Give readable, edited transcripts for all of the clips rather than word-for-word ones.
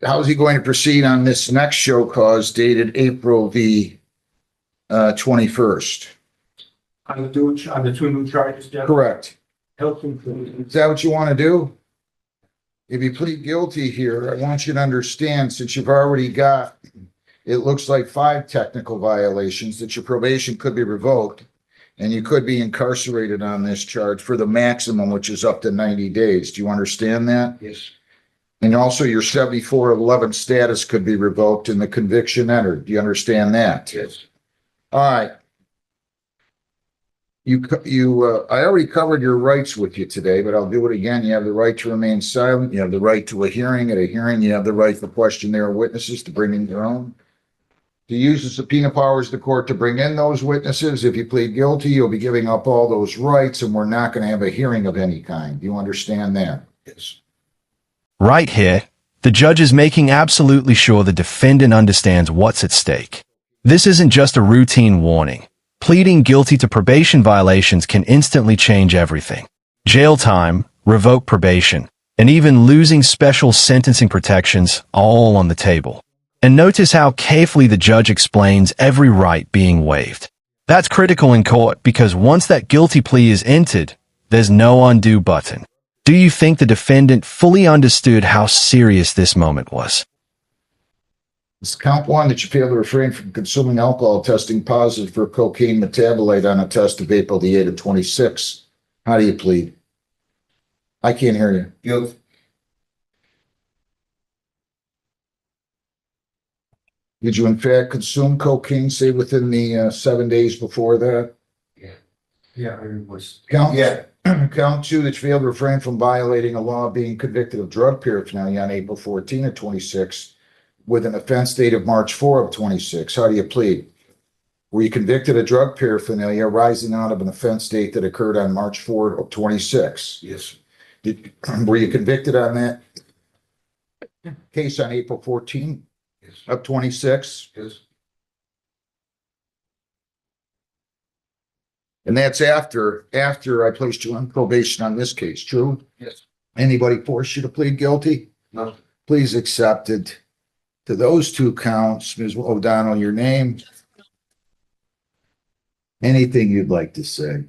How's he going to proceed on this next show cause dated April the 21st? On the two new charges, Jeff? Correct. Health and Is that what you want to do? If you plead guilty here, I want you to understand, since you've already got, it looks like 5 technical violations, that your probation could be revoked and you could be incarcerated on this charge for the maximum, which is up to 90 days. Do you understand that? Yes. And also your 7411 status could be revoked and the conviction entered. Do you understand that? Yes. All right. I already covered your rights with you today, but I'll do it again. You have the right to remain silent. You have the right to a hearing. At a hearing, you have the right to question their witnesses, to bring in your own. To use the subpoena powers of the court to bring in those witnesses. If you plead guilty, you'll be giving up all those rights, and we're not going to have a hearing of any kind. Do you understand that? Yes. Right here, the judge is making absolutely sure the defendant understands what's at stake. This isn't just a routine warning. Pleading guilty to probation violations can instantly change everything. Jail time, revoke probation, and even losing special sentencing protections, all on the table. And notice how carefully the judge explains every right being waived. That's critical in court because once that guilty plea is entered, there's no undo button. Do you think the defendant fully understood how serious this moment was? It's count 1 that you failed to refrain from consuming alcohol, testing positive for cocaine metabolite on a test of April the 8th of 26. How do you plead? I can't hear you. Guilty. Did you in fact consume cocaine, say within the 7 days before that? Yeah, I was. Count 2 that you failed to refrain from violating a law, being convicted of drug paraphernalia on April 14 of 26 with an offense date of March 4 of 26. How do you plead? Were you convicted of drug paraphernalia arising out of an offense date that occurred on March 4 of 26? Yes. Were you convicted on that case on April 14 Yes. of 26? Yes. And that's after I placed you on probation on this case, true? Yes. Anybody force you to plead guilty? No. Please accept it. To those 2 counts, Ms. O'Donnell, your name. Anything you'd like to say?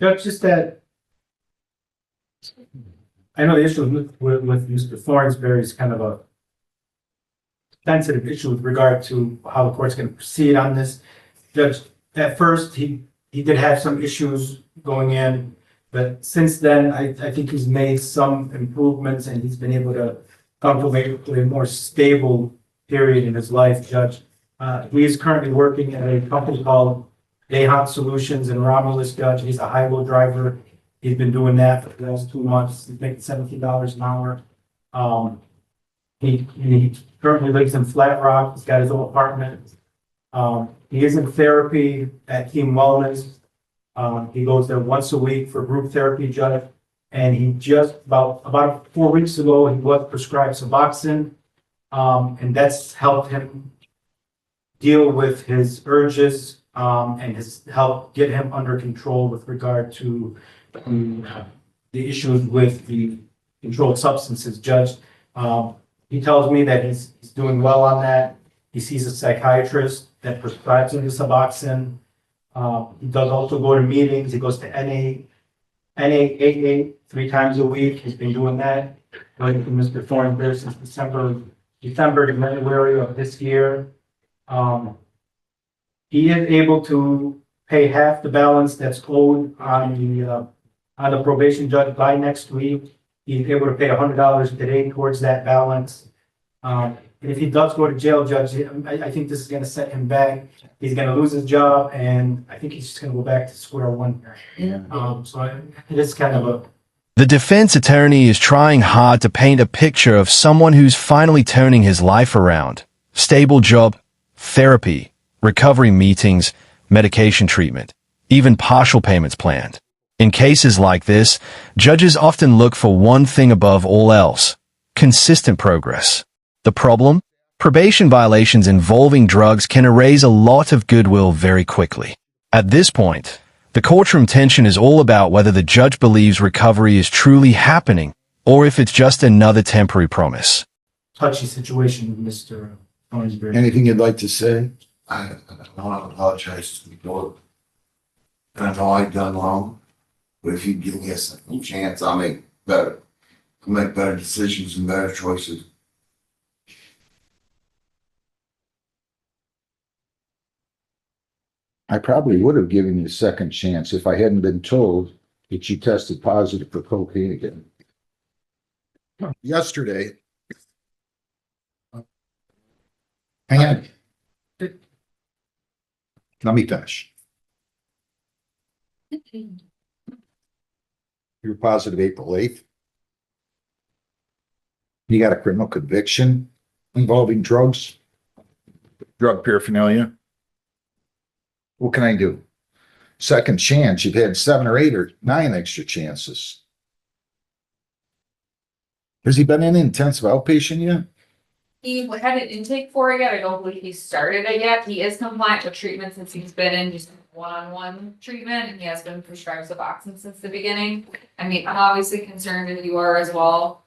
Judge, just that. I know the issue with Mr. Thornsberry is kind of a sensitive issue with regard to how the court's going to proceed on this. Judge, at first, he did have some issues going in, but since then, I think he's made some improvements and he's been able to come to a more stable period in his life, Judge. He is currently working at a company called Dayhot Solutions in Romulus, Judge. He's a high-low driver. He's been doing that for the last 2 months. He's making $17 an hour. He currently lives in Flat Rock. He's got his own apartment. He is in therapy at Team Wellness. He goes there once a week for group therapy, Judge. And he just about 4 weeks ago, he was prescribed Suboxone, and that's helped him deal with his urges, and has helped get him under control with regard to the issues with the controlled substances, Judge. He tells me that he's doing well on that. He sees a psychiatrist that prescribes him the Suboxone. He does also go to meetings. He goes to NA88 3 times a week. He's been doing that. Going to Mr. Thornberry since December to January of this year. He is able to pay half the balance that's owed on the probation judge by next week. He's able to pay $100 today towards that balance. If he does go to jail, Judge, I think this is going to set him back. He's going to lose his job, and I think he's just going to go back to square one. So it is kind of a... The defense attorney is trying hard to paint a picture of someone who's finally turning his life around. Stable job, therapy, recovery meetings, medication treatment, even partial payments planned. In cases like this, judges often look for one thing above all else: consistent progress. The problem? Probation violations involving drugs can erase a lot of goodwill very quickly. At this point, the courtroom tension is all about whether the judge believes recovery is truly happening or if it's just another temporary promise. touchy situation with Mr. Thornsberry. Anything you'd like to say? I want to apologize to the board. I know I've done wrong, but if you give me a second chance, I'll make better decisions and better choices. I probably would have given you a second chance if I hadn't been told that you tested positive for cocaine again. Yesterday. Hang on. Let me finish. You were positive April 8th. You got a criminal conviction involving drugs, drug paraphernalia. What can I do? Second chance, you've had 7 or 8 or 9 extra chances. Has he been in intensive outpatient yet? He had an intake for it yet. I don't believe he started it yet. He is compliant with treatment since he's been in just one-on-one treatment, and he has been prescribed Suboxone since the beginning. I mean, I'm obviously concerned as you are as well.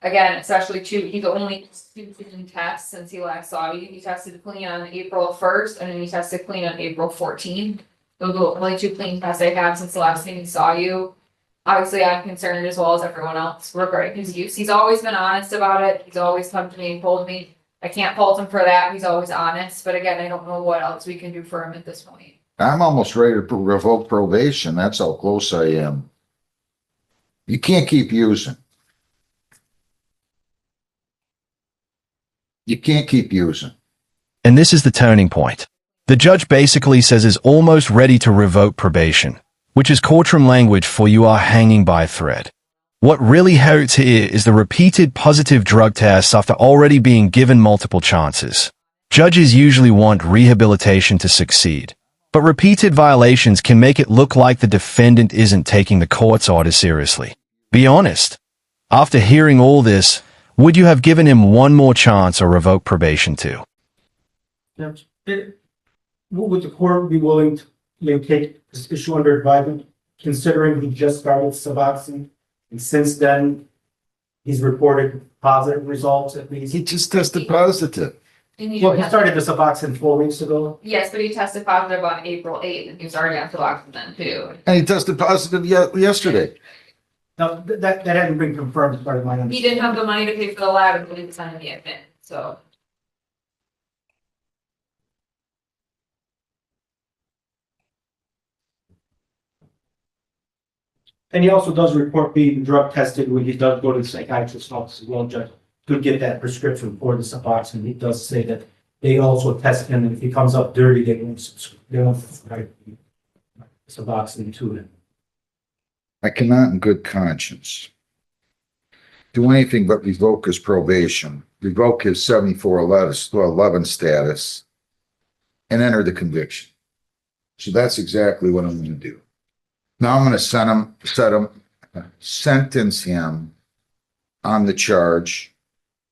Again, especially too, he's only 2 clean tests since he last saw you. He tested clean on April 1st, and then he tested clean on April 14th. Those are the only 2 clean tests I have since the last time he saw you. Obviously, I'm concerned as well as everyone else regarding his use. He's always been honest about it. He's always come to me and told me I can't fault him for that. He's always honest. But again, I don't know what else we can do for him at this point. I'm almost ready to revoke probation. That's how close I am. You can't keep using. You can't keep using. And this is the turning point. The judge basically says is almost ready to revoke probation, which is courtroom language for you are hanging by a thread. What really hurts here is the repeated positive drug tests after already being given multiple chances. Judges usually want rehabilitation to succeed, but repeated violations can make it look like the defendant isn't taking the court's order seriously. Be honest. After hearing all this, would you have given him one more chance or revoke probation too? Would the court be willing to take this issue under advisement, considering he just started Suboxone, and since then he's reported positive results at least? He just tested positive. And he Well, he tested- started the Suboxone 4 weeks ago. Yes, but he tested positive on April 8th, and he was already on Suboxone then too. And he tested positive yesterday. Now, that hadn't been confirmed as part of my He understanding. didn't have the money to pay for the lab until he was on the admit, so. And he also does report being drug tested when he does go to the psychiatrist's office as well, Judge, to get that prescription for the Suboxone. He does say that they also test him, and if he comes up dirty, they won't prescribe Suboxone to him. I cannot in good conscience do anything but revoke his probation, revoke his 7411 status, and enter the conviction. So that's exactly what I'm going to do. Now I'm going to sentence him on the charge,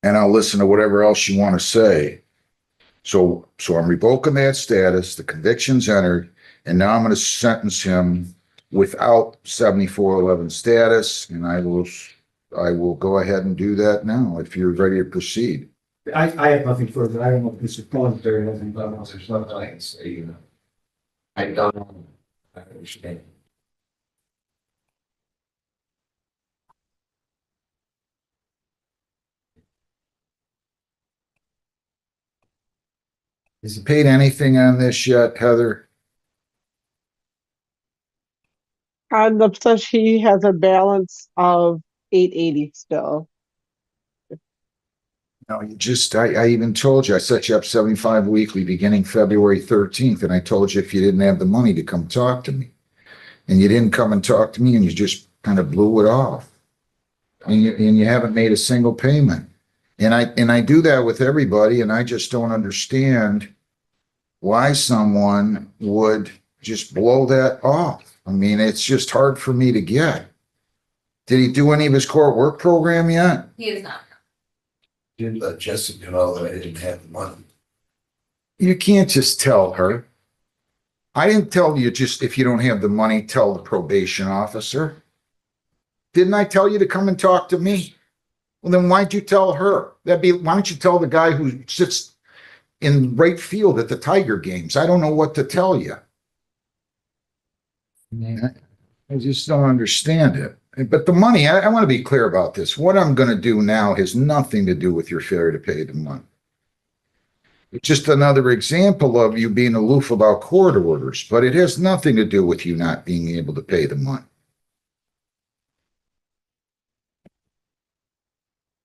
and I'll listen to whatever else you want to say. So I'm revoking that status, the conviction's entered, and now I'm going to sentence him without 7411 status, and I will go ahead and do that now if you're ready to proceed. I have nothing further. I don't know if Mr. Thornsberry has anything else. There's nothing I can say, you know. I don't know. I understand. Has he paid anything on this yet, Heather? Looks like he has a balance of 880 still. No, I even told you, I set you up 75 weekly beginning February 13th, and I told you if you didn't have the money to come talk to me. And you didn't come and talk to me, and you just kind of blew it off. And you haven't made a single payment. And I do that with everybody, and I just don't understand why someone would just blow that off. I mean, it's just hard for me to get. Did he do any of his court work program yet? He is not. Didn't let Jessica know that I didn't have the money. You can't just tell her. I didn't tell you just if you don't have the money, tell the probation officer. Didn't I tell you to come and talk to me? Well, then why'd you tell her? Why don't you tell the guy who sits in right field at the Tiger games? I don't know what to tell you. I just don't understand it. But the money, I want to be clear about this. What I'm going to do now has nothing to do with your failure to pay the money. It's just another example of you being aloof about court orders, but it has nothing to do with you not being able to pay the money.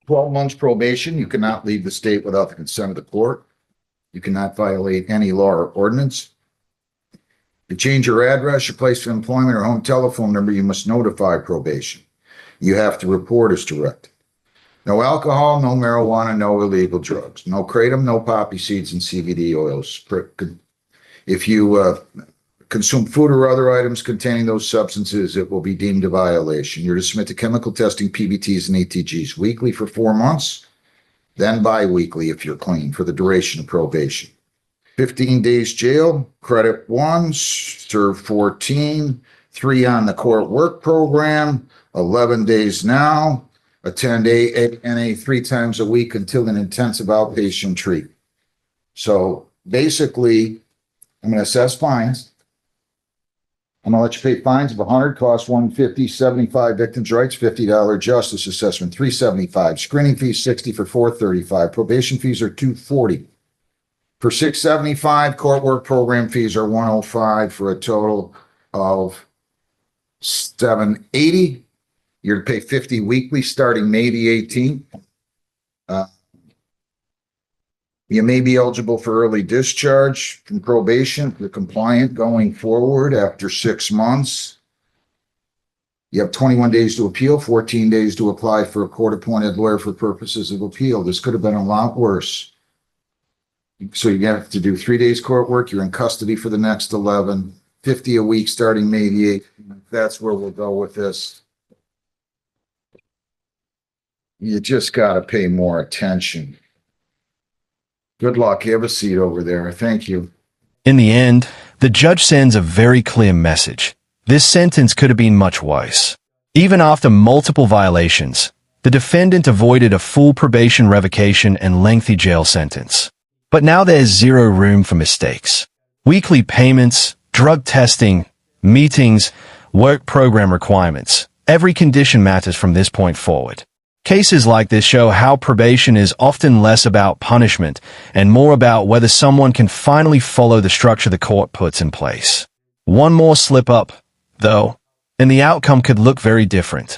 12 months probation, you cannot leave the state without the consent of the court. You cannot violate any law or ordinance. To change your address, your place of employment, or home telephone number, you must notify probation. You have to report as directed. No alcohol, no marijuana, no illegal drugs. No kratom, no poppy seeds and CBD oils. If you consume food or other items containing those substances, it will be deemed a violation. You're to submit to chemical testing, PBTs and ATGs weekly for 4 months, then bi-weekly if you're clean for the duration of probation. 15 days jail, credit 1, serve 14, 3 on the court work program, 11 days now, attend ANA 3 times a week until an intensive outpatient treatment. So basically, I'm going to assess fines. I'm going to let you pay fines of 100, cost 150, 75 victims' rights, $50 justice assessment, 375, screening fees 60 for 435, probation fees are 240. For 675, court work program fees are 105 for a total of 780. You're to pay 50 weekly starting May the 18th. You may be eligible for early discharge from probation if you're compliant going forward after 6 months. You have 21 days to appeal, 14 days to apply for a court-appointed lawyer for purposes of appeal. This could have been a lot worse. So you have to do 3 days court work. You're in custody for the next 11, 50 a week starting May the 8th. That's where we'll go with this. You just got to pay more attention. Good luck. You have a seat over there. Thank you. In the end, the judge sends a very clear message. This sentence could have been much worse. Even after multiple violations, the defendant avoided a full probation revocation and lengthy jail sentence. But now there's zero room for mistakes. Weekly payments, drug testing, meetings, work program requirements. Every condition matters from this point forward. Cases like this show how probation is often less about punishment and more about whether someone can finally follow the structure the court puts in place. One more slip up, though, and the outcome could look very different.